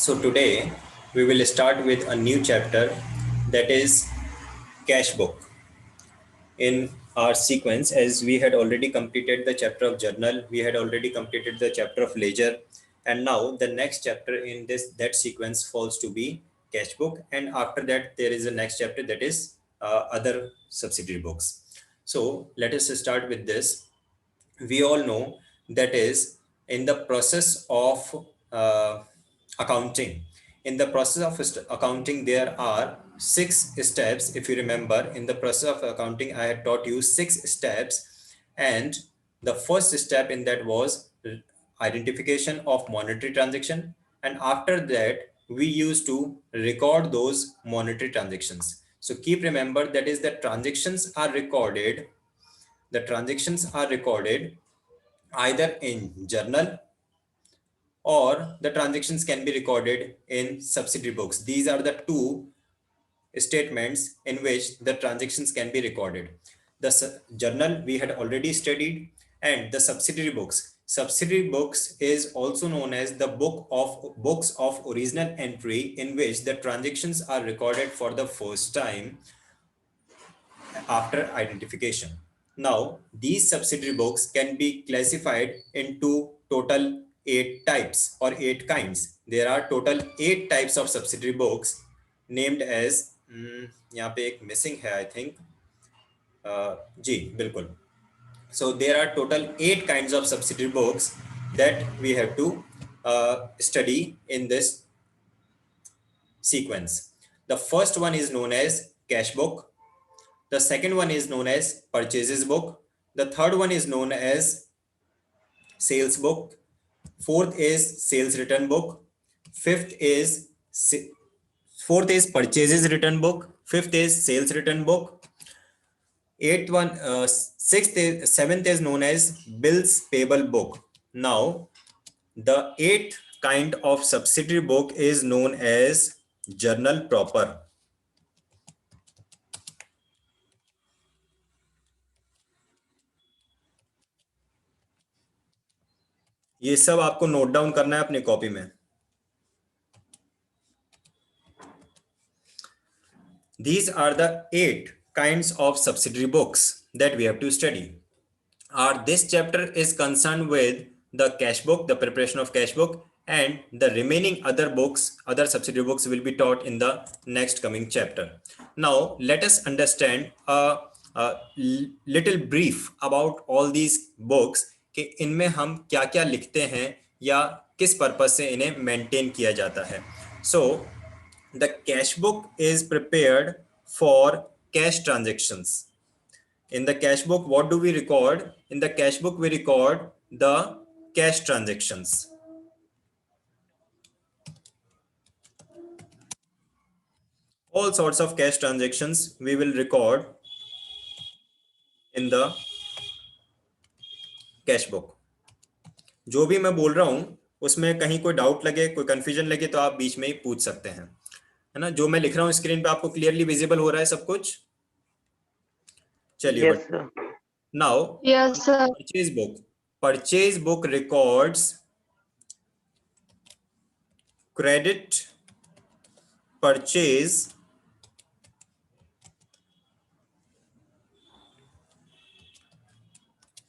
So today we will start with a new chapter, that is cash book. In our sequence, as we had already completed the chapter of journal, we had already completed the chapter of ledger, and now the next chapter in that sequence falls to be cash book, and after that there is a next chapter, that is other subsidiary books. So let us start with this. We all know that is in the process of accounting. In the process of accounting, there are 6 steps. If you remember, in the process of accounting, I had taught you 6 steps, and the first step in that was identification of monetary transaction, and after that we used to record those monetary transactions. So keep remember, that is the transactions are recorded, the transactions are recorded either in journal, or the transactions can be recorded in subsidiary books. These are the two statements in which the transactions can be recorded. The journal we had already studied, and the subsidiary books. Subsidiary books is also known as the books of original entry, in which the transactions are recorded for the first time after identification. Now, these subsidiary books can be classified into total 8 types or 8 kinds. There are total 8 types of subsidiary books named as यहाँ पे एक missing है I think. जी बिल्कुल. So there are total 8 kinds of subsidiary books that we have to study in this sequence. The first one is known as cash book. The second one is known as purchases book. The third one is known as sales book. Fourth is sales return book. Fifth is purchases return book. Fifth is sales return book. Seventh is known as bills payable book. Now, the eighth kind of subsidiary book is known as journal proper. ये सब आपको note down करना है अपनी copy में. These are the 8 kinds of subsidiary books that we have to study. This chapter is concerned with the cash book, the preparation of cash book, and the remaining other books, other subsidiary books will be taught in the next coming chapter. Now, let us understand a little brief about all these books कि इनमें हम क्या-क्या लिखते हैं या किस purpose से इन्हें मेंटेन किया जाता है. So, the cash book is prepared for cash transactions. In the cash book, what do we record? In the cash book, we record the cash transactions. All sorts of cash transactions we will record in the cash book. जो भी मैं बोल रहा हूं उसमें कहीं कोई doubt लगे, कोई कंफ्यूजन लगे तो आप बीच में ही पूछ सकते हैं, है ना. जो मैं लिख रहा हूं स्क्रीन पे आपको क्लियरली विजिबल हो रहा है सब कुछ. चलिए. Now, yes, sir. Purchase book records credit purchase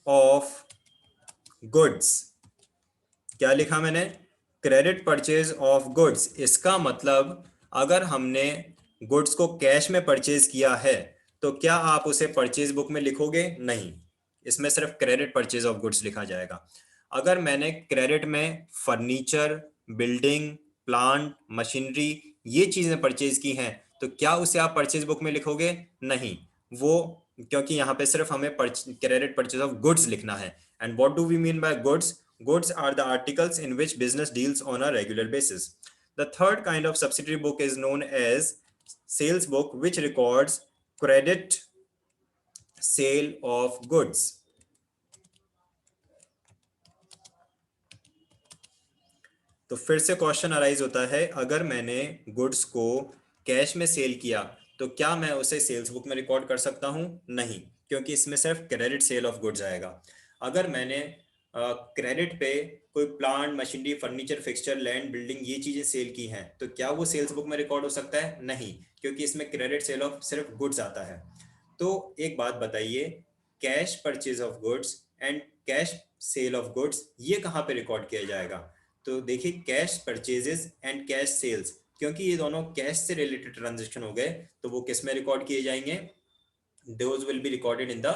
of goods. क्या लिखा मैंने? Credit purchase of goods. इसका मतलब अगर हमने गुड्स को कैश में परचेज किया है तो क्या आप उसे परचेज बुक में लिखोगे? नहीं, इसमें सिर्फ क्रेडिट परचेज ऑफ गुड्स लिखा जाएगा. अगर मैंने क्रेडिट में फर्नीचर, बिल्डिंग, प्लांट, मशीनरी ये चीजें परचेज की हैं तो क्या उसे आप परचेज बुक में लिखोगे? नहीं, वो क्योंकि यहाँ पे सिर्फ हमें क्रेडिट परचेज ऑफ गुड्स लिखना है. And what do we mean by goods? Goods are the articles in which business deals on a regular basis. The third kind of subsidiary book is known as sales book, which records credit sale of goods. तो फिर से question arise होता है, अगर मैंने goods को cash में cell किया तो क्या मैं उसे सेल्स बुक में रिकॉर्ड कर सकता हूं? नहीं, क्योंकि इसमें सिर्फ क्रेडिट सेल ऑफ गुड्स आएगा. अगर मैंने क्रेडिट पे कोई plant machinery furniture fixture land building ये चीजें सेल की हैं, तो क्या वो सेल्स बुक में रिकॉर्ड हो सकता है? नहीं, क्योंकि इसमें क्रेडिट सेल ऑफ सिर्फ गुड्स आता है। तो एक बात बताइए, cash purchase of goods and cash sale of goods ये कहाँ पे रिकॉर्ड किया जाएगा? तो देखिए, cash purchases and cash sales, क्योंकि ये दोनों कैश से रिलेटेड ट्रांजेक्शन हो गए, तो वो किस में रिकॉर्ड किए जाएंगे? those will be recorded in the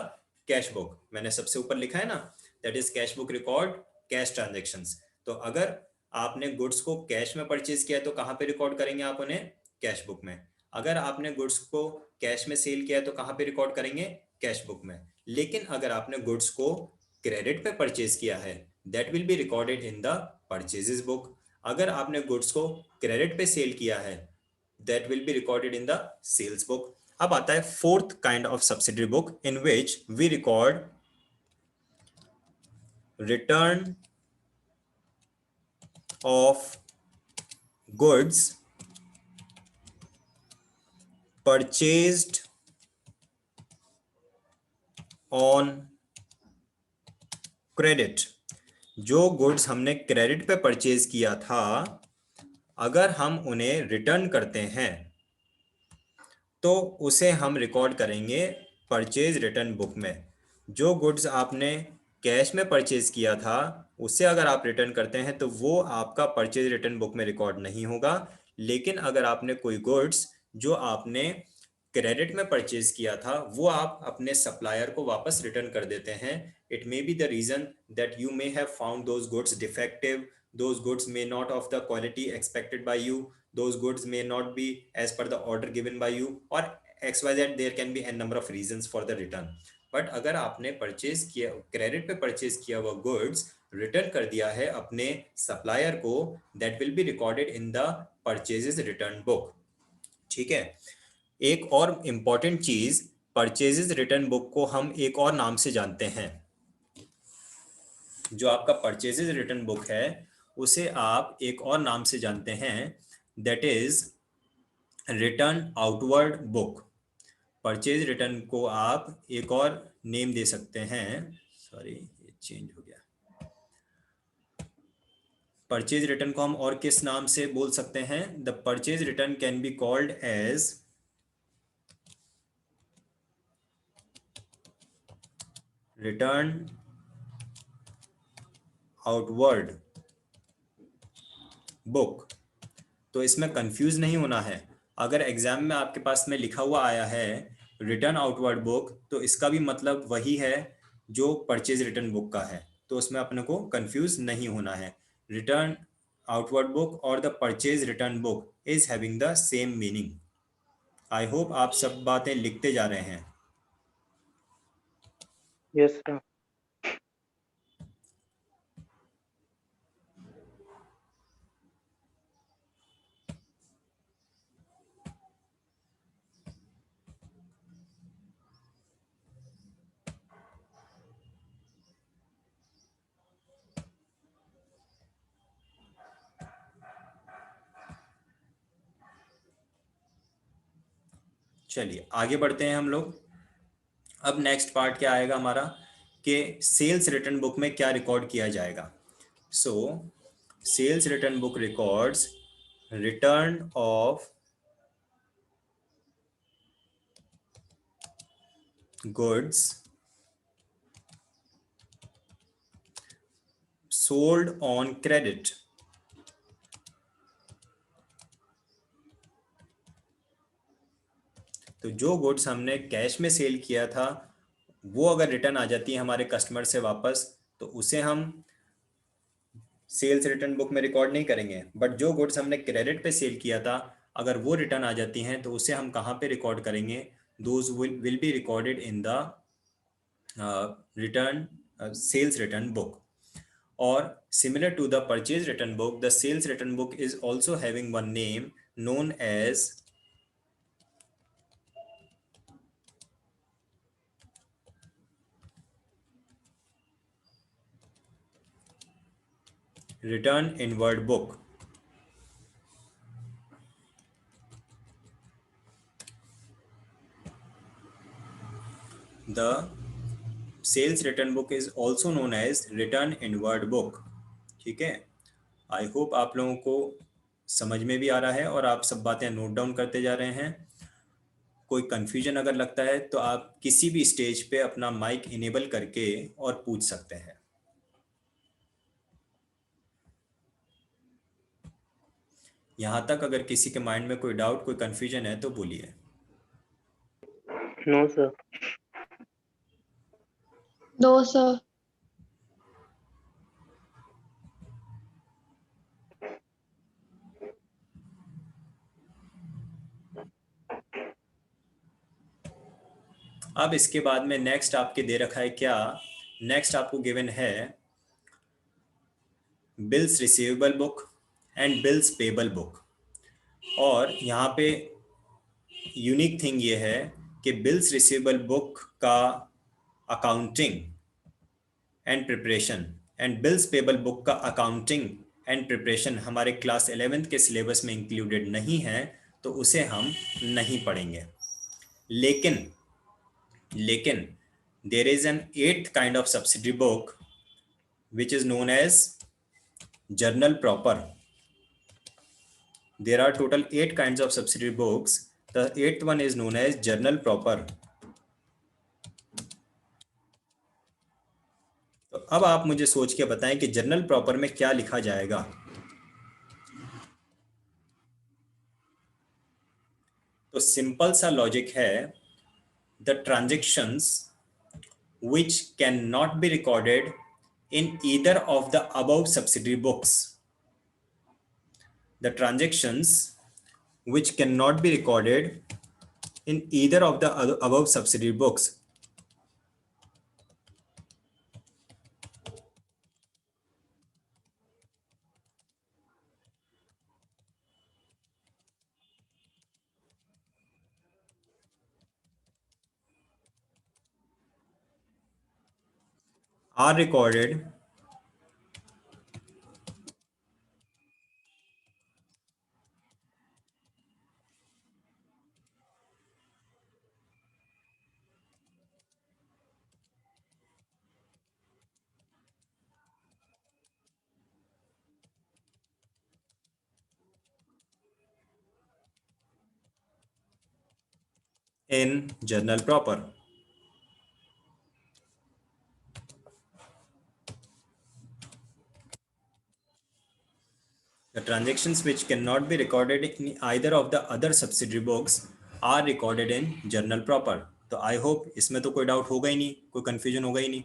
cash book। मैंने सबसे ऊपर लिखा है ना, that is cash book record cash transactions। तो अगर आपने गुड्स को कैश में परचेज किया तो कहाँ पे रिकॉर्ड करेंगे आप उन्हें? कैश बुक में। अगर आपने गुड्स को कैश में सेल किया तो कहाँ पे रिकॉर्ड करेंगे? कैश बुक में। लेकिन अगर आपने गुड्स को क्रेडिट पे परचेज किया है, that will be recorded in the purchases book. अगर आपने गुड्स को क्रेडिट पे सेल किया है, that will be recorded in the sales book। अब आता है fourth kind of subsidiary book in which we record return of goods purchased on credit. जो गुड्स हमने क्रेडिट पे परचेज किया था, अगर हम उन्हें रिटर्न करते हैं तो उसे हम रिकॉर्ड करेंगे परचेज रिटर्न बुक में। जो गुड्स आपने कैश में परचेज किया था, उसे अगर आप रिटर्न करते हैं तो वो आपका परचेज रिटर्न बुक में रिकॉर्ड नहीं होगा। लेकिन अगर आपने कोई गुड्स जो आपने क्रेडिट में परचेज किया था, वो आप अपने सप्लायर को वापस रिटर्न कर देते हैं, it may be the reason that you may have found those goods defective, those goods may not of the quality expected by you, those goods may not be as per the order given by you, or xyz, there can be n number of reasons for the return। But अगर आपने purchase किया, credit पे purchase किया हुआ goods return कर दिया है अपने सप्लायर को, that will be recorded in the purchases return book. ठीक है। एक और इंपॉर्टेंट चीज, परचेजेस रिटर्न बुक को हम एक और नाम से जानते हैं। जो आपका परचेजेज रिटर्न बुक है उसे आप एक और नाम से जानते हैं, that is return outward book. Purchase return को आप एक और नेम दे सकते हैं, सॉरी ये चेंज हो गया। परचेज रिटर्न को हम और किस नाम से बोल सकते हैं? The purchase return can be called as return outward book. तो इसमें कंफ्यूज नहीं होना है। अगर एग्जाम में आपके पास में लिखा हुआ आया है रिटर्न आउटवर्ड बुक, तो इसका भी मतलब वही है जो परचेज रिटर्न बुक का है, तो उसमें अपने को कंफ्यूज नहीं होना है। रिटर्न आउटवर्ड बुक और the purchase return book is having the same meaning. I hope आप सब बातें लिखते जा रहे हैं। Yes sir. चलिए आगे बढ़ते हैं हम लोग। अब नेक्स्ट पार्ट क्या आएगा हमारा, कि सेल्स रिटर्न बुक में क्या रिकॉर्ड किया जाएगा। So sales return book records return of goods sold on credit। तो जो गुड्स हमने कैश में सेल किया था, वो अगर रिटर्न आ जाती है हमारे कस्टमर से वापस, तो उसे हम सेल्स रिटर्न बुक में रिकॉर्ड नहीं करेंगे। बट जो गुड्स हमने क्रेडिट पे सेल किया था, अगर वो रिटर्न आ जाती हैं तो उसे हम कहाँ पे रिकॉर्ड करेंगे? Those will be recorded in the return sales return book। Or similar to the purchase return book, the sales return book is also having one name known as return inward book। The sales return book is also known as return inward book. ठीक है, I hope आप लोगों को समझ में भी आ रहा है और आप सब बातें नोट डाउन करते जा रहे हैं। कोई कंफ्यूजन अगर लगता है तो आप किसी भी स्टेज पे अपना माइक इनेबल करके और पूछ सकते हैं। यहाँ तक अगर किसी के माइंड में कोई डाउट, कोई कंफ्यूजन है तो बोलिए। No sir. No sir. अब इसके बाद में नेक्स्ट आपके दे रखा है क्या, नेक्स्ट आपको गिवन है bills receivable book and bills payable book. और यहाँ पे यूनिक थिंग ये है कि बिल्स रिसीवेबल बुक का accounting and preparation and bills payable book का अकाउंटिंग एंड प्रिपरेशन हमारे क्लास 11th के सिलेबस में इंक्लूडेड नहीं है, तो उसे हम नहीं पढ़ेंगे। लेकिन लेकिन there is an 8th kind of subsidy book which is known as journal proper. There are total 8 kinds of subsidiary books. The 8th one is known as journal proper. तो अब आप मुझे सोच के बताएं कि जर्नल प्रॉपर में क्या लिखा जाएगा। तो सिंपल सा लॉजिक है, the transactions which cannot be recorded in either of the above subsidiary books. The transactions which cannot be recorded in either of the above subsidiary books are recorded in journal proper. The transactions which cannot be recorded in either of the other subsidiary books are recorded in journal proper. तो I hope इसमें तो कोई doubt होगा ही नहीं, कोई confusion होगा ही नहीं।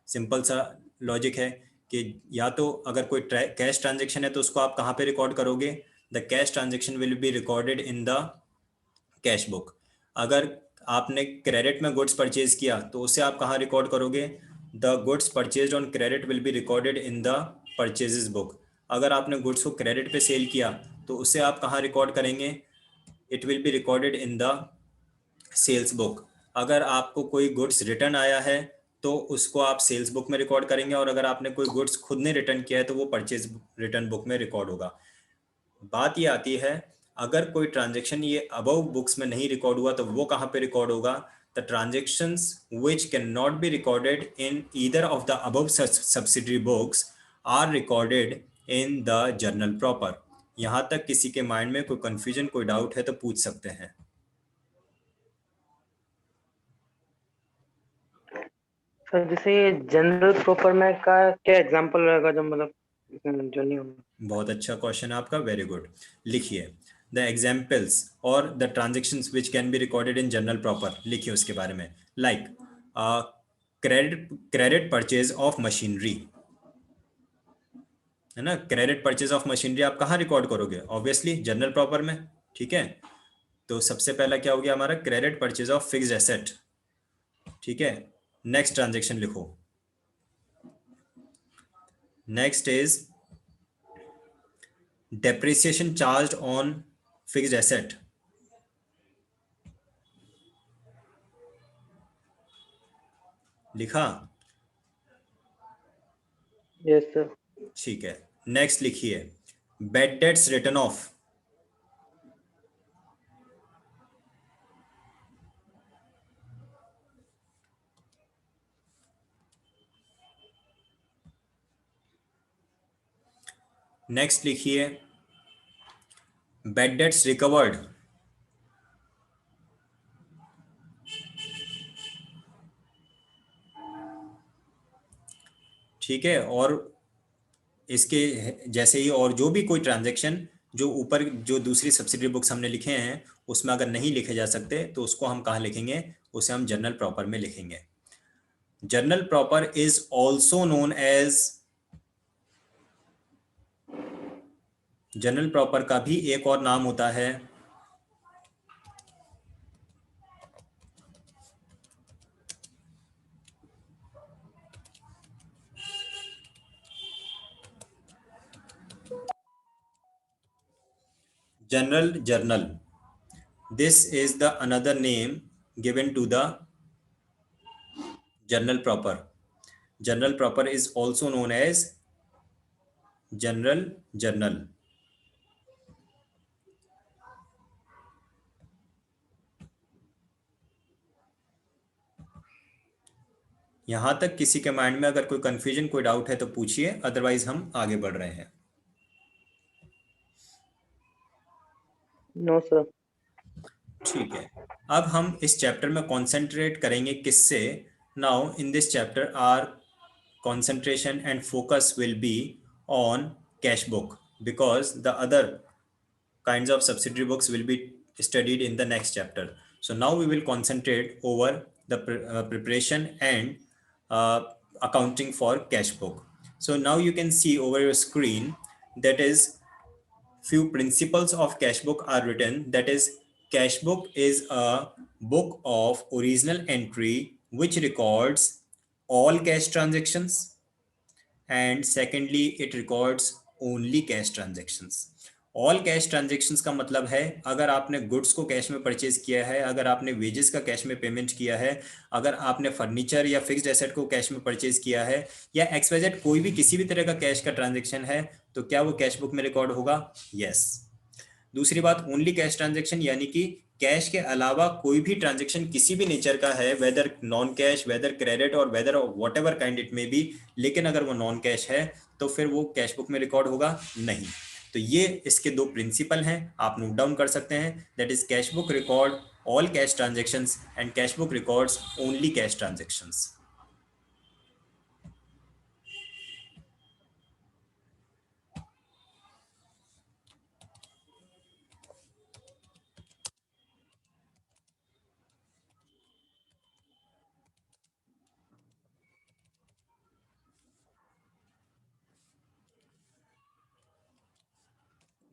Simple सा लॉजिक है कि या तो अगर कोई कैश ट्रांजेक्शन है तो उसको आप कहाँ पे रिकॉर्ड करोगे, the cash transaction will be recorded in the cash book. अगर आपने क्रेडिट में गुड्स परचेज किया तो उसे आप कहाँ रिकॉर्ड करोगे, the goods purchase on credit will be recorded in the purchases book. अगर आपने गुड्स को क्रेडिट पे सेल किया तो उसे आप कहाँ रिकॉर्ड करेंगे, it will be recorded in the sales book. अगर आपको कोई गुड्स रिटर्न आया है तो उसको आप सेल्स बुक में रिकॉर्ड करेंगे, और अगर आपने कोई गुड्स खुद ने रिटर्न किया है तो वो परचेज रिटर्न बुक में रिकॉर्ड होगा। बात ये आती है, अगर कोई ट्रांजेक्शन ये अबव बुक्स में नहीं रिकॉर्ड हुआ तो वो कहाँ पे रिकॉर्ड होगा, the transactions which can not be recorded in either of the above subsidiary books are recorded in the journal proper. यहाँ तक किसी के माइंड में कोई कंफ्यूजन, कोई डाउट है तो पूछ सकते हैं। सर जैसे ये जनरल प्रॉपर में का क्या एग्जांपल रहेगा जो मतलब जो नहीं होगा? बहुत अच्छा क्वेश्चन आपका, वेरी गुड। लिखिए द एग्जाम्पल्स और the transactions which can be recorded in journal proper, लिखिए उसके बारे में। Like credit purchase of machinery, है ना। क्रेडिट परचेज ऑफ मशीनरी आप कहाँ रिकॉर्ड करोगे, ऑब्वियसली जर्नल प्रॉपर में। ठीक है, तो सबसे पहला क्या हो गया हमारा, credit purchase of fixed asset. ठीक है, नेक्स्ट ट्रांजेक्शन लिखो। Next is depreciation charge on fixed asset. लिखा? Yes sir. ठीक है, नेक्स्ट लिखिए bad debts written off. Next लिखिए बैड डेट्स रिकवर्ड। ठीक है, और इसके जैसे ही और जो भी कोई ट्रांजैक्शन जो ऊपर जो दूसरी सब्सिडरी बुक्स हमने लिखे हैं उसमें अगर नहीं लिखे जा सकते तो उसको हम कहाँ लिखेंगे, उसे हम जर्नल प्रॉपर में लिखेंगे। Journal proper is also known as, journal proper का भी एक और नाम होता है general journal. This is the another name given to the journal proper. Journal proper is also known as general journal. यहाँ तक किसी के माइंड में अगर कोई कंफ्यूजन कोई डाउट है तो पूछिए, अदरवाइज हम आगे बढ़ रहे हैं। No sir. ठीक है, अब हम इस चैप्टर में कॉन्सेंट्रेट करेंगे किससे। Now in this chapter our concentration and focus will be on cash book because the other kinds of subsidiary books will be studied in the next chapter. So now we will concentrate over the preparation and accounting for cash book. So now you can see over your screen that is few principles of cash book are written. That is, cash book is a book of original entry which records all cash transactions, and secondly it records only cash transactions. All cash transactions का मतलब है अगर आपने goods को cash में purchase किया है, अगर आपने वेजेस का कैश में पेमेंट किया है, अगर आपने फर्नीचर या फिक्स्ड एसेट को कैश में परचेज किया है, या एक्सवाइजेड कोई भी किसी भी तरह का कैश का ट्रांजेक्शन है, तो क्या वो कैश बुक में रिकॉर्ड होगा? यस। दूसरी बात, ओनली कैश ट्रांजेक्शन यानी कि कैश के अलावा कोई भी ट्रांजेक्शन किसी भी नेचर का है, whether non cash, whether credit और whether whatever kind it may be, लेकिन अगर वो नॉन कैश है तो फिर वो कैश बुक में रिकॉर्ड होगा नहीं। तो ये इसके दो प्रिंसिपल हैं, आप नोट डाउन कर सकते हैं। That is cash book record all cash transactions and cash book records only cash transactions.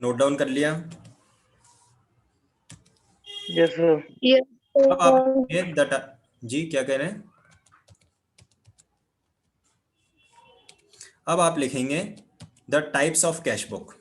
Note down कर लिया? Yes sir. अब आप जी क्या कह रहे हैं? अब आप लिखेंगे the types of cash book.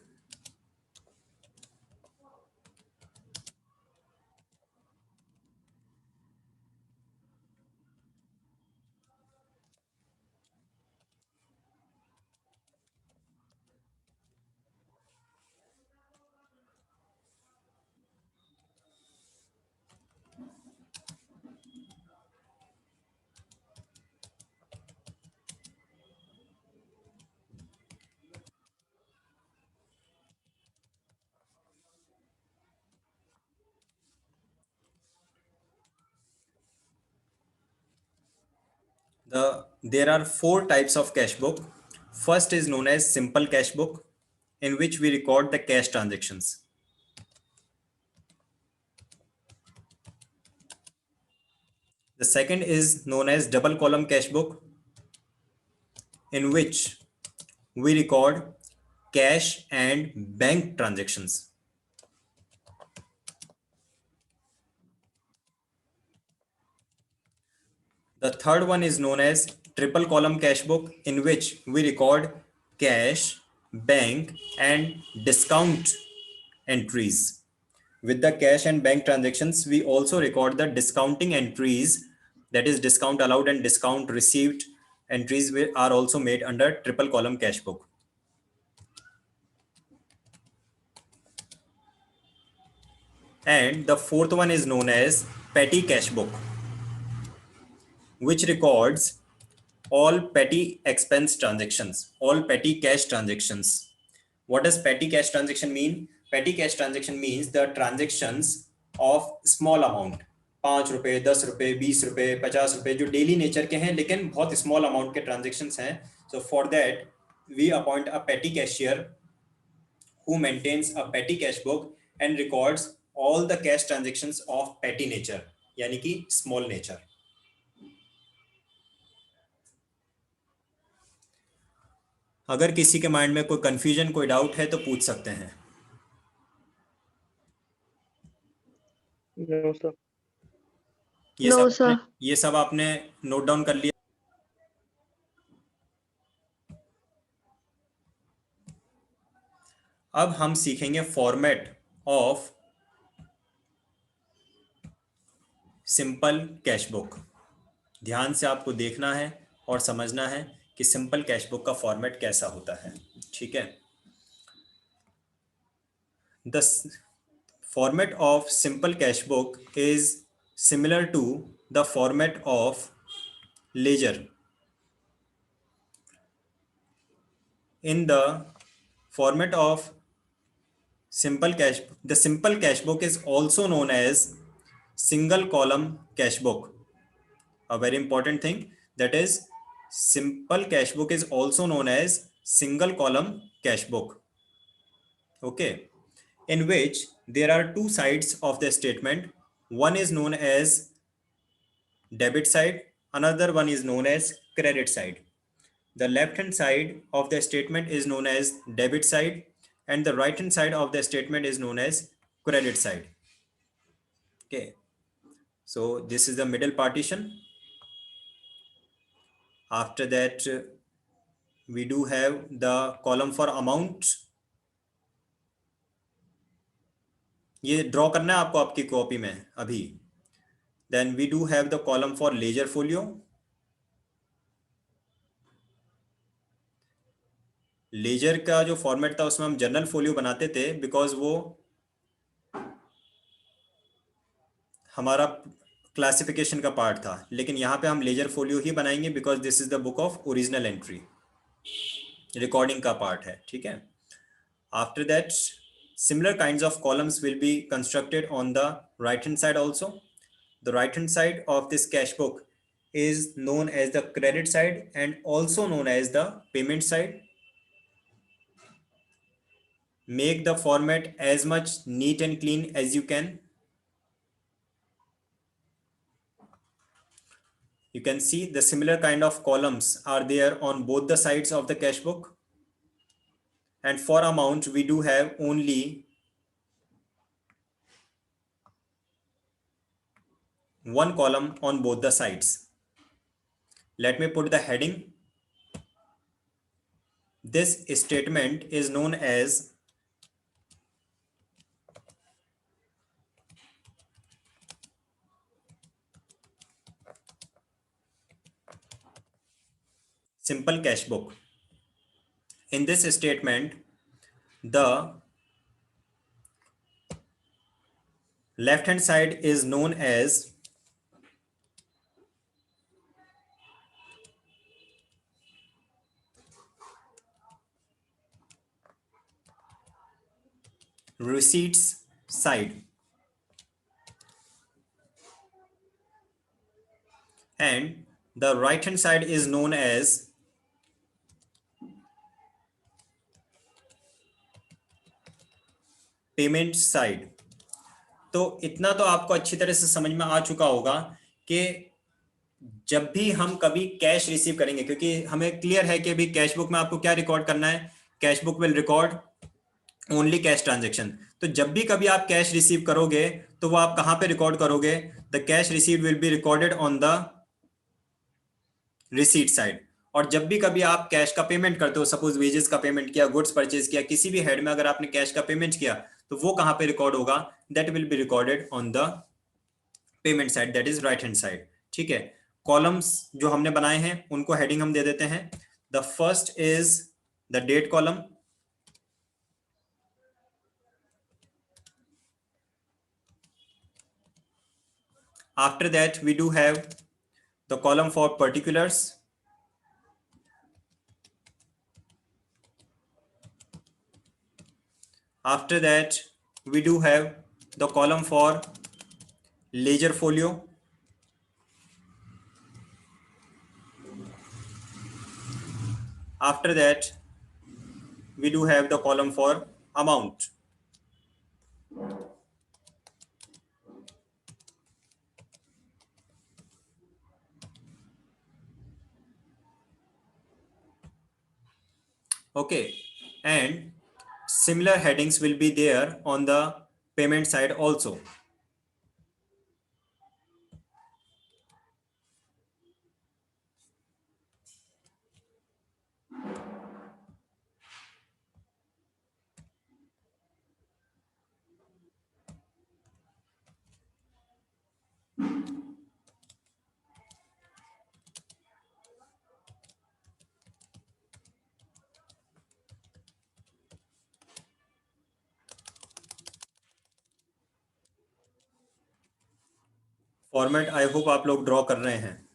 There are four types of cash book. First is known as simple cash book, in which we record the cash transactions. The second is known as double column cash book, in which we record cash and bank transactions. The third one is known as triple column cash book, in which we record cash, bank, and discount entries. With the cash and bank transactions, we also record the discounting entries, that is discount allowed and discount received entries are also made under triple column cash book. And the fourth one is known as petty cash book, which records all petty expense transactions, all petty cash transactions. What does petty cash transaction mean? Petty cash transaction means the transactions of small amount, 5 रुपए, 10 रुपए, 20 रुपए, 50 रुपए, जो daily nature के हैं लेकिन बहुत small amount के ट्रांजेक्शन्स हैं. So for that we appoint a petty cashier who maintains a petty cash book and records all the cash transactions of petty nature, यानी कि small nature. अगर किसी के माइंड में कोई कंफ्यूजन, कोई डाउट है तो पूछ सकते हैं. No sir. ये सब आपने नोट डाउन कर लिया. अब हम सीखेंगे format of simple cash book. ध्यान से आपको देखना है और समझना है कि सिंपल कैश बुक का फॉर्मेट कैसा होता है. ठीक है. The format of simple cash book is similar to the format of ledger. In the format of the simple cash book is also known as single column cash book. A very important thing, that is simple cash book is also known as single column cash book. Okay, in which there are two sides of the statement. One is known as debit side, another one is known as credit side. The left hand side of the statement is known as debit side and the right hand side of the statement is known as credit side. Okay, so this is the middle partition. After that we do have the column for amount. ये draw करना है आपको आपकी copy में अभी. Then we do have the column for ledger folio. Ledger का जो format था उसमें हम जर्नल फोलियो बनाते थे बिकॉज वो हमारा क्लासिफिकेशन का पार्ट था. लेकिन यहाँ पे हम लेजर फोलियो ही बनाएंगे because this is the book of original entry, recording का पार्ट है. ठीक है. After that similar kinds of columns will be constructed on the right hand side also. The right hand side of this cash book is known as the credit side and also known as the payment side. Make the format as much neat and clean as you can. You can see the similar kind of columns are there on both the sides of the cash book. And for amount, we do have only one column on both the sides. Let me put the heading. This statement is known as simple cash book. In this statement, the left hand side is known as receipts side and the right hand side is known as payment side. तो इतना तो आपको अच्छी तरह से समझ में आ चुका होगा कि जब भी हम कभी कैश रिसीव करेंगे, क्योंकि हमें क्लियर है कि अभी कैश बुक में आपको क्या रिकॉर्ड करना है, cash book will record only cash transaction. तो जब भी कभी आप कैश रिसीव करोगे तो वो आप कहां पे रिकॉर्ड करोगे? The cash received will be recorded on the receipt side. और जब भी कभी आप कैश का पेमेंट करते हो, सपोज वेजेस का पेमेंट किया, गुड्स परचेज किया, किसी भी हेड में अगर आपने कैश का पेमेंट किया तो वो कहां पे रिकॉर्ड होगा? That will be recorded on the payment side, that is right hand side. ठीक है. कॉलम्स जो हमने बनाए हैं उनको हेडिंग हम दे देते हैं. The first is the date column. After that, we do have the column for particulars. After that, we do have the column for ledger folio. After that, we do have the column for amount. Okay, and similar headings will be there on the payment side also. Format I hope आप लोग draw कर रहे हैं.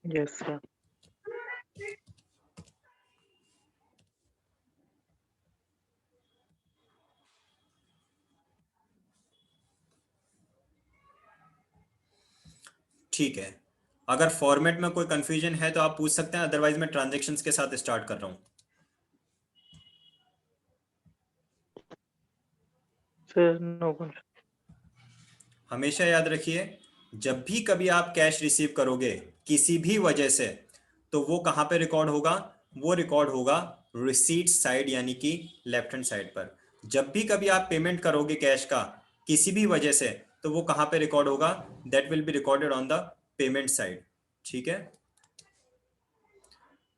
Yes sir. ठीक है, अगर format में कोई कंफ्यूजन है तो आप पूछ सकते हैं, अदरवाइज मैं ट्रांजैक्शंस के साथ स्टार्ट कर रहा हूं. Sir no question. हमेशा याद रखिए, जब भी कभी आप कैश रिसीव करोगे किसी भी वजह से, तो वो कहाँ पे रिकॉर्ड होगा? वो रिकॉर्ड होगा रिसीट साइड, यानी कि लेफ्ट हैंड साइड पर. जब भी कभी आप पेमेंट करोगे कैश का किसी भी वजह से, तो वो कहाँ पे रिकॉर्ड होगा? That will be recorded on the payment side. ठीक है,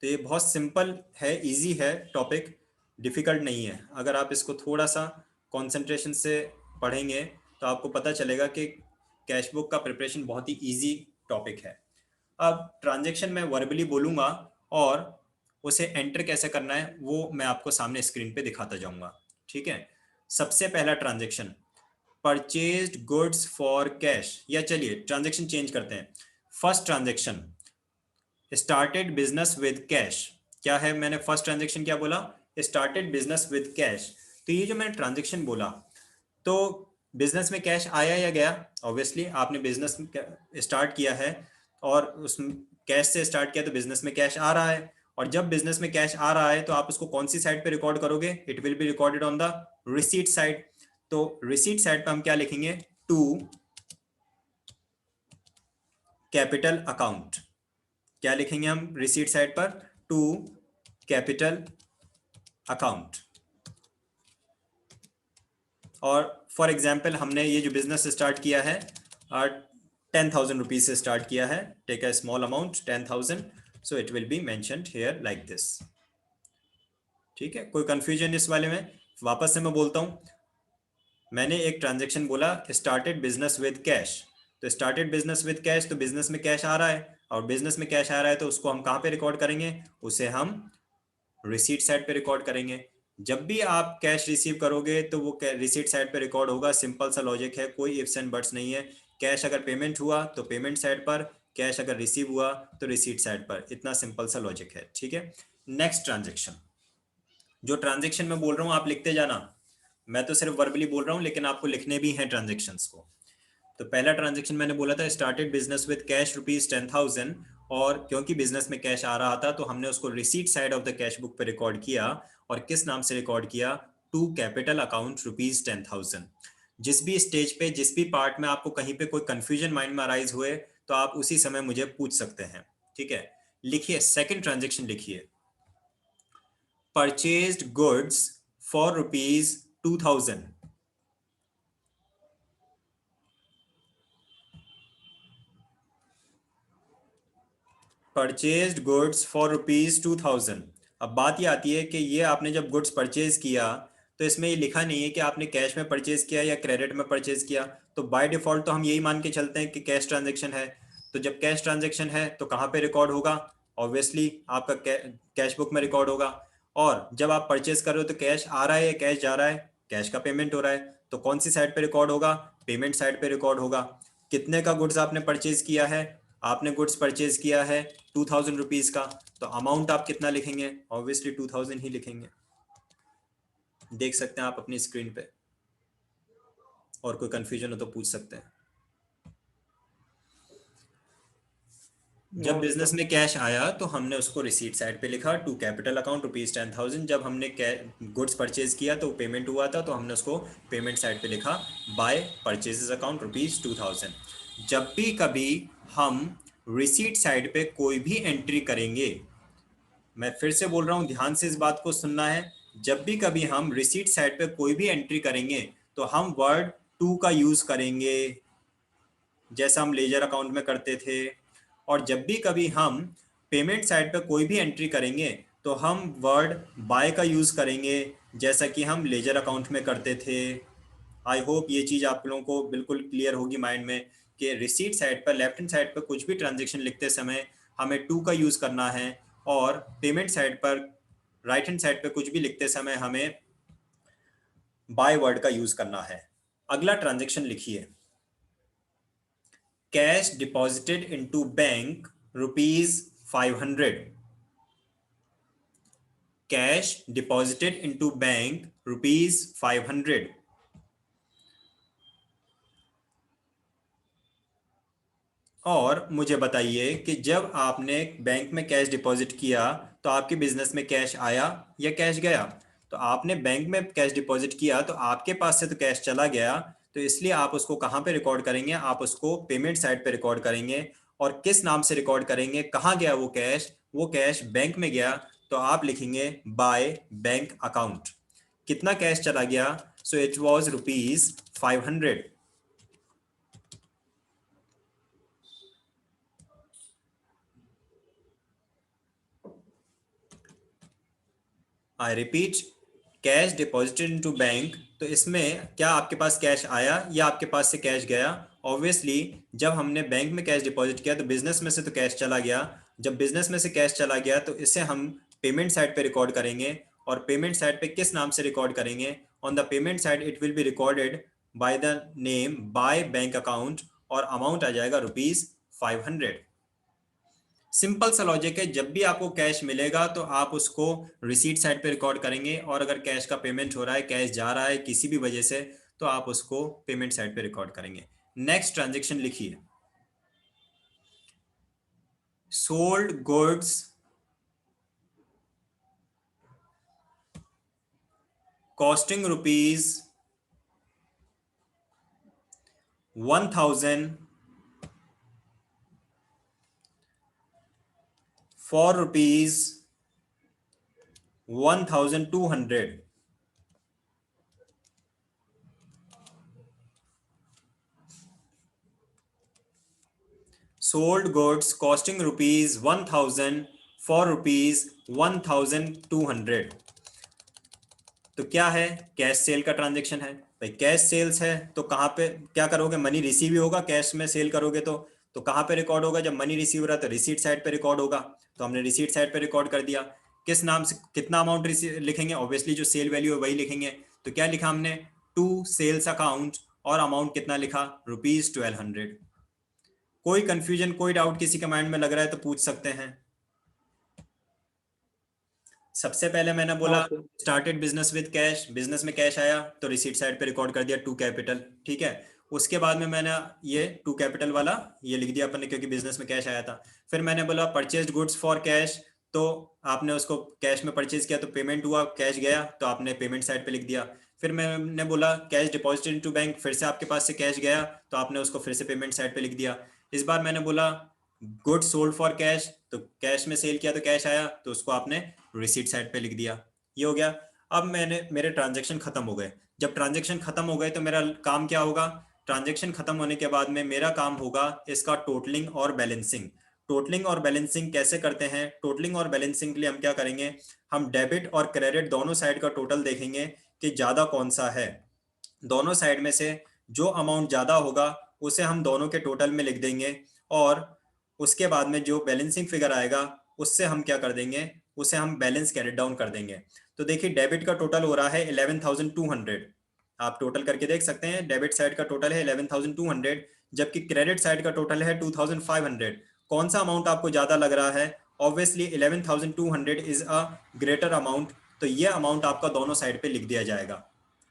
तो ये बहुत सिंपल है, इजी है टॉपिक, डिफिकल्ट नहीं है. अगर आप इसको थोड़ा सा कंसंट्रेशन से पढ़ेंगे तो आपको पता चलेगा कि कैश बुक का प्रिपरेशन बहुत ही इजी टॉपिक है. अब ट्रांजैक्शन मैं वर्बली बोलूँगा और उसे एंटर कैसे करना है वो मैं आपको सामने स्क्रीन पे दिखाता जाऊँगा. ठीक है, सबसे पहला transaction purchased goods for cash, या चलिए ट्रांजैक्शन चेंज करते हैं. First transaction started business with cash. क्या है? मैंने फर्स्ट ट्रांजैक्शन क्या बोला? Started business with cash. तो ये जो मैंने ट्रांजैक्शन बोला, तो बिजनेस में कैश आया या गया? ऑब्वियसली आपने बिजनेस स्टार्ट किया है और उस कैश से स्टार्ट किया, तो बिजनेस में कैश आ रहा है. और जब बिजनेस में कैश आ रहा है तो आप उसको कौन सी साइड पे रिकॉर्ड करोगे? It will be recorded on the receipt side. तो रिसीट साइड पे हम क्या लिखेंगे? To capital account. क्या लिखेंगे हम रिसीट साइड पर? To capital account. और फॉर एग्जाम्पल हमने ये जो बिजनेस स्टार्ट किया है 10,000 रुपीज से स्टार्ट किया है. Take a small amount 10,000, so it will be mentioned here like this. ठीक है, कोई कंफ्यूजन इस वाले में? वापस से मैं बोलता हूं, मैंने एक ट्रांजैक्शन बोला स्टार्टेड बिजनेस विद कैश. तो स्टार्टेड बिजनेस विद कैश, तो बिजनेस में कैश आ रहा है, और बिजनेस में कैश आ रहा है तो उसको हम कहाँ पे रिकॉर्ड करेंगे? उसे हम रिसीट साइड पे रिकॉर्ड करेंगे. जब भी आप कैश रिसीव करोगे तो वो रिसीट साइड पे रिकॉर्ड होगा. सिंपल सा लॉजिक है, कोई इफ्स एंड बट्स नहीं है. कैश अगर पेमेंट हुआ तो पेमेंट साइड पर, कैश अगर रिसीव हुआ तो रिसीट साइड पर. इतना सिंपल सा लॉजिक है. ठीक है, नेक्स्ट ट्रांजेक्शन. जो ट्रांजेक्शन मैं बोल रहा हूँ आप लिखते जाना, मैं तो सिर्फ वर्बली बोल रहा हूँ, लेकिन आपको लिखने भी हैं ट्रांजेक्शन्स को. तो पहला ट्रांजेक्शन मैंने बोला था स्टार्टेड बिजनेस विद कैश ₹10,000, और क्योंकि बिजनेस में कैश आ रहा था तो हमने उसको receipt side of the cash book पे रिकॉर्ड किया. और किस नाम से रिकॉर्ड किया? To capital account ₹10,000. जिस भी स्टेज पे, जिस भी पार्ट में आपको कहीं पे कोई कंफ्यूजन माइंड में अराइज हुए तो आप उसी समय मुझे पूछ सकते हैं. ठीक है, लिखिए सेकंड ट्रांजेक्शन लिखिए, purchased goods for ₹2,000. Purchased goods for ₹2,000. अब बात ये आती है कि ये आपने जब गुड्स परचेज किया तो इसमें ये लिखा नहीं है कि आपने कैश में परचेज किया या क्रेडिट में परचेज किया. तो बाय डिफॉल्ट तो हम यही मान के चलते हैं कि कैश ट्रांजैक्शन है. तो जब कैश ट्रांजैक्शन है तो कहाँ पे रिकॉर्ड होगा? ऑब्वियसली आपका कैश बुक में रिकॉर्ड होगा. और जब आप परचेज कर रहे हो तो कैश आ रहा है या कैश जा रहा है? कैश का पेमेंट हो रहा है, तो कौन सी साइड पे रिकॉर्ड होगा? पेमेंट साइड पे रिकॉर्ड होगा. कितने का गुड्स आपने परचेज किया है? आपने गुड्स परचेज किया है 2,000 रुपीज का, तो अमाउंट आप कितना लिखेंगे? ऑब्वियसली 2,000 ही लिखेंगे. देख सकते हैं आप अपनी स्क्रीन पे, और कोई कंफ्यूजन हो तो पूछ सकते हैं। जब और बिजनेस तो में कैश आया तो हमने उसको रिसीट साइड पे लिखा, टू कैपिटल अकाउंट ₹10,000। जब हमने गुड्स परचेज किया तो पेमेंट हुआ था, तो हमने उसको पेमेंट साइड पे लिखा, बाय परचेजेस अकाउंट ₹2,000। जब भी कभी हम रिसीट साइड पे कोई भी एंट्री करेंगे, मैं फिर से बोल रहा हूँ, ध्यान से इस बात को सुनना है, जब भी कभी हम रिसीट साइड पे कोई भी एंट्री करेंगे तो हम वर्ड टू का यूज करेंगे, जैसा हम लेजर अकाउंट में करते थे। और जब भी कभी हम पेमेंट साइड पे कोई भी एंट्री करेंगे तो हम वर्ड बाय का यूज करेंगे, जैसा कि हम लेजर अकाउंट में करते थे। आई होप ये चीज आप लोगों को बिल्कुल क्लियर होगी माइंड में, कि रिसीट साइड पर लेफ्ट हैंड साइड पर कुछ भी ट्रांजेक्शन लिखते समय हमें टू का यूज करना है, और पेमेंट साइड पर राइट हैंड साइड पर कुछ भी लिखते समय हमें बाय वर्ड का यूज करना है। अगला ट्रांजेक्शन लिखिए, cash deposited into bank ₹500। Cash deposited into bank ₹500। और मुझे बताइए कि जब आपने बैंक में कैश डिपॉजिट किया तो आपके बिजनेस में कैश आया या कैश गया? तो आपने बैंक में कैश डिपॉजिट किया तो आपके पास से तो कैश चला गया, तो इसलिए आप उसको कहाँ पे रिकॉर्ड करेंगे? आप उसको पेमेंट साइड पे रिकॉर्ड करेंगे। और किस नाम से रिकॉर्ड करेंगे? कहाँ गया वो कैश? वो कैश बैंक में गया, तो आप लिखेंगे बाय बैंक अकाउंट। कितना कैश चला गया? So it was ₹500। I repeat, cash deposited into bank, तो इसमें क्या आपके पास कैश आया या आपके पास से कैश गया? ऑब्वियसली जब हमने बैंक में कैश डिपॉजिट किया तो बिजनेस में से तो कैश चला गया। जब बिजनेस में से कैश चला गया तो इसे हम पेमेंट साइड पे रिकॉर्ड करेंगे। और पेमेंट साइड पे किस नाम से रिकॉर्ड करेंगे? On the payment side it will be recorded by the name by bank account, और अमाउंट आ जाएगा ₹500। सिंपल सा लॉजिक है, जब भी आपको कैश मिलेगा तो आप उसको रिसीट साइड पे रिकॉर्ड करेंगे, और अगर कैश का पेमेंट हो रहा है, कैश जा रहा है किसी भी वजह से, तो आप उसको पेमेंट साइड पे रिकॉर्ड करेंगे। नेक्स्ट ट्रांजेक्शन लिखिए, sold goods costing ₹1,000 for ₹1,200। sold goods costing ₹1,000 for ₹1,200। तो क्या है? कैश सेल का ट्रांजेक्शन है भाई। कैश सेल्स है तो कहाँ पे क्या करोगे? मनी रिसीव ही होगा। कैश में सेल करोगे तो कहाँ पे रिकॉर्ड होगा? जब मनी रिसीव रहा तो रिसीट साइड पे रिकॉर्ड होगा। तो हमने रिसीट साइड पे रिकॉर्ड कर दिया। किस नाम से कितना अमाउंट लिखेंगे? ऑब्वियसली जो सेल वैल्यू है वही लिखेंगे। तो क्या लिखा हमने? टू सेल्स अकाउंट, और अमाउंट कितना लिखा? ₹1,200। कोई कंफ्यूजन, कोई डाउट किसी के माइंड में लग रहा है तो पूछ सकते हैं। सबसे पहले मैंने बोला और तो started business with cash, business में कैश आया तो रिसीट साइड पे रिकॉर्ड कर दिया टू कैपिटल, ठीक है। उसके बाद में मैंने ये टू कैपिटल वाला ये लिख दिया अपन ने, क्योंकि बिजनेस में कैश आया था। फिर मैंने बोला परचेज गुड्स फॉर कैश, तो आपने उसको कैश में परचेज किया तो पेमेंट हुआ, कैश गया तो आपने पेमेंट साइड पे लिख दिया। फिर मैंने बोला कैश डिपॉजिटेड इनटू बैंक, फिर से आपके पास से कैश गया तो आपने उसको फिर से पेमेंट साइड पे लिख दिया। इस बार मैंने बोला गुड्स सोल्ड फॉर कैश, तो कैश में सेल किया तो कैश आया तो उसको आपने रिसीट साइड पे लिख दिया। ये हो गया। अब मेरे ट्रांजेक्शन खत्म हो गए। जब ट्रांजेक्शन खत्म हो गए तो मेरा काम क्या होगा? ट्रांजेक्शन खत्म होने के बाद में मेरा काम होगा इसका टोटलिंग और बैलेंसिंग। टोटलिंग और बैलेंसिंग कैसे करते हैं? टोटलिंग और बैलेंसिंग के लिए हम क्या करेंगे? हम डेबिट और क्रेडिट दोनों साइड का टोटल देखेंगे कि ज्यादा कौन सा है। दोनों साइड में से जो अमाउंट ज्यादा होगा उसे हम दोनों के टोटल में लिख देंगे, और उसके बाद में जो बैलेंसिंग फिगर आएगा उससे हम क्या कर देंगे? उसे हम बैलेंस कैरेट डाउन कर देंगे। तो देखिए डेबिट का टोटल हो रहा है 11,200। आप टोटल करके देख सकते हैं, डेबिट साइड का टोटल है 11,200, जबकि क्रेडिट साइड का टोटल है 2,500। कौन सा अमाउंट आपको ज्यादा लग रहा है? Obviously 11,200 is a greater amount, तो ये अमाउंट आपका दोनों साइड पे लिख दिया जाएगा।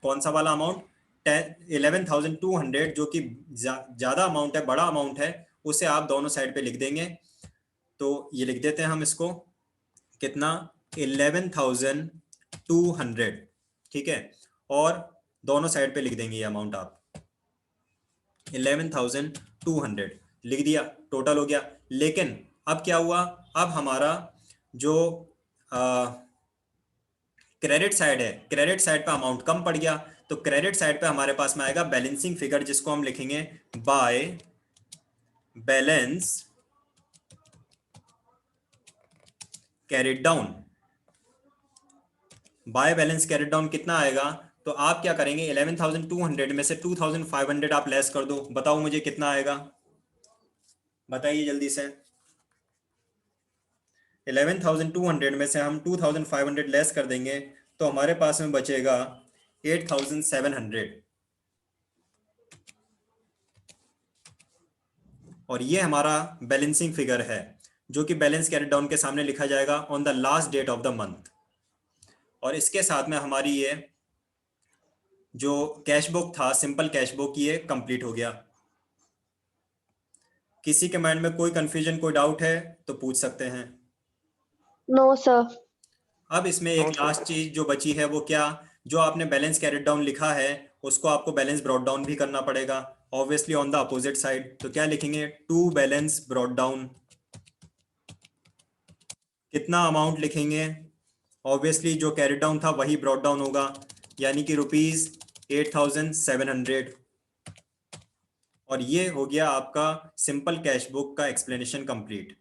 कौन सा वाला अमाउंट? 11,200 जो कि ज्यादा अमाउंट है, बड़ा अमाउंट है, उसे आप दोनों साइड पे लिख देंगे। तो ये लिख देते हैं हम इसको, कितना? 11,200, ठीक है। और दोनों साइड पे लिख देंगे ये अमाउंट आप, 11,200 लिख दिया, टोटल हो गया। लेकिन अब क्या हुआ, अब हमारा जो क्रेडिट साइड है, क्रेडिट साइड पे अमाउंट कम पड़ गया, तो क्रेडिट साइड पे हमारे पास में आएगा बैलेंसिंग फिगर, जिसको हम लिखेंगे by balance carried down. By balance carried down कितना आएगा? तो आप क्या करेंगे, 11,200 में से 2,500 आप लेस कर दो। बताओ मुझे कितना आएगा, बताइए जल्दी से। 11,200 में से हम 2,500 लेस कर देंगे तो हमारे पास में बचेगा 8,700। और ये हमारा बैलेंसिंग फिगर है, जो कि बैलेंस कैरिड डाउन के सामने लिखा जाएगा on the last date of the month. और इसके साथ में हमारी ये जो कैश बुक था, सिंपल कैश बुक, ये कंप्लीट हो गया। किसी के माइंड में कोई कंफ्यूजन, कोई डाउट है तो पूछ सकते हैं। No sir. अब इसमें एक लास्ट चीज जो बची है वो क्या, जो आपने बैलेंस कैरिड डाउन लिखा है उसको आपको बैलेंस ब्रॉट डाउन भी करना पड़ेगा, obviously on the opposite side. तो क्या लिखेंगे, टू बैलेंस ब्रॉट डाउन। कितना अमाउंट लिखेंगे? ऑब्वियसली जो कैरिड डाउन था वही ब्रॉट डाउन होगा, यानी कि ₹8,700। और ये हो गया आपका सिंपल कैश बुक का एक्सप्लेनेशन कंप्लीट।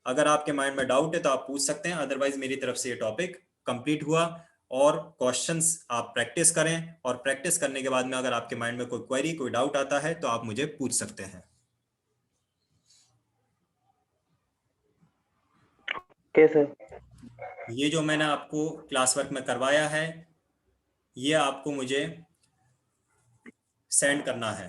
अगर आपके माइंड में डाउट है तो आप पूछ सकते हैं, अदरवाइज मेरी तरफ से ये टॉपिक कंप्लीट हुआ। और क्वेश्चंस आप प्रैक्टिस करें, और प्रैक्टिस करने के बाद में अगर आपके माइंड में कोई क्वेरी, कोई डाउट आता है तो आप मुझे पूछ सकते हैं। कैसे? ये जो मैंने आपको क्लास वर्क में करवाया है, ये आपको मुझे सेंड करना है।